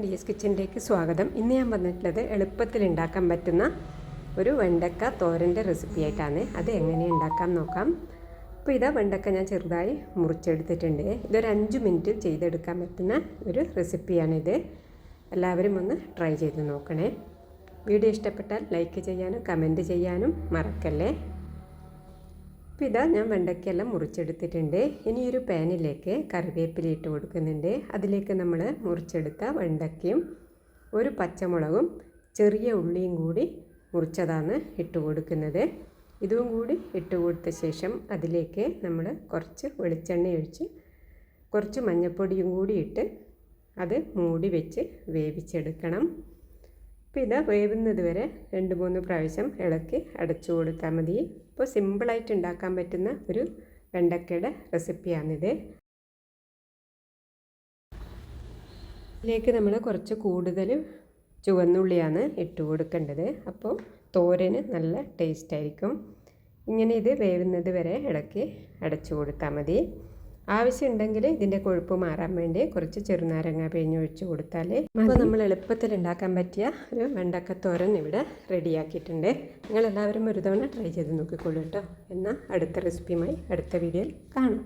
ഡിയസ് കിച്ചണിലേക്ക് സ്വാഗതം. ഇന്ന് ഞാൻ വന്നിട്ടുള്ളത് എളുപ്പത്തിൽ ഉണ്ടാക്കാൻ പറ്റുന്ന ഒരു വെണ്ടക്ക തോരൻ്റെ റെസിപ്പി ആയിട്ടാണ്. അത് എങ്ങനെ ഉണ്ടാക്കാം നോക്കാം. അപ്പോൾ ഇതാ വെണ്ടക്ക ഞാൻ ചെറുതായി മുറിച്ചെടുത്തിട്ടുണ്ട്. ഇതൊരു 5 മിനിറ്റിൽ ചെയ്തെടുക്കാൻ പറ്റുന്ന ഒരു റെസിപ്പിയാണിത്. എല്ലാവരും ഒന്ന് ട്രൈ ചെയ്ത് നോക്കണേ. വീഡിയോ ഇഷ്ടപ്പെട്ടാൽ ലൈക്ക് ചെയ്യാനും കമൻറ്റ് ചെയ്യാനും മറക്കല്ലേ. അപ്പോൾ ഇതാ ഞാൻ വെണ്ടയ്ക്കെല്ലാം മുറിച്ചെടുത്തിട്ടുണ്ട്. ഇനി ഒരു പാനിലേക്ക് കറിവേപ്പില ഇട്ട് കൊടുക്കുന്നുണ്ട്. അതിലേക്ക് നമ്മൾ മുറിച്ചെടുത്ത വെണ്ടയ്ക്കയും ഒരു പച്ചമുളകും ചെറിയ ഉള്ളിയും കൂടി മുറിച്ചതാണ് ഇട്ട് കൊടുക്കുന്നത്. ഇതും കൂടി ഇട്ട് കൊടുത്ത ശേഷം അതിലേക്ക് നമ്മൾ കുറച്ച് വെളിച്ചെണ്ണ ഒഴിച്ച് കുറച്ച് മഞ്ഞൾപ്പൊടിയും കൂടി ഇട്ട് അത് മൂടി വെച്ച് വേവിച്ചെടുക്കണം. അപ്പോൾ ഇത് വേവുന്നത് വരെ 2-3 പ്രാവശ്യം ഇളക്കി അടച്ചു കൊടുത്താൽ മതി. ഇപ്പോൾ സിമ്പിളായിട്ട് ഉണ്ടാക്കാൻ പറ്റുന്ന ഒരു വെണ്ടക്കയുടെ റെസിപ്പിയാണിത്. ഇതിലേക്ക് നമ്മൾ കുറച്ച് കൂടുതൽ ചുവന്നുള്ളിയാണ് ഇട്ട് കൊടുക്കേണ്ടത്. അപ്പോൾ തോരന് നല്ല ടേസ്റ്റ് ആയിരിക്കും. ഇങ്ങനെ ഇത് വേവുന്നത് വരെ ഇളക്കി അടച്ചു കൊടുത്താൽ മതി. ആവശ്യമുണ്ടെങ്കിൽ ഇതിൻ്റെ കൊഴുപ്പ് മാറാൻ വേണ്ടി കുറച്ച് ചെറുനാരങ്ങ പിഴിഞ്ഞൊഴിച്ച് കൊടുത്താൽ അപ്പോൾ നമ്മൾ എളുപ്പത്തിൽ ഉണ്ടാക്കാൻ പറ്റിയ ഒരു വെണ്ടക്കത്തോരൻ ഇവിടെ റെഡിയാക്കിയിട്ടുണ്ട്. നിങ്ങളെല്ലാവരും ഒരു തവണ ട്രൈ ചെയ്ത് നോക്കിക്കൊള്ളൂ കേട്ടോ. എന്നാൽ അടുത്ത റെസിപ്പിയുമായി അടുത്ത വീഡിയോയിൽ കാണാം.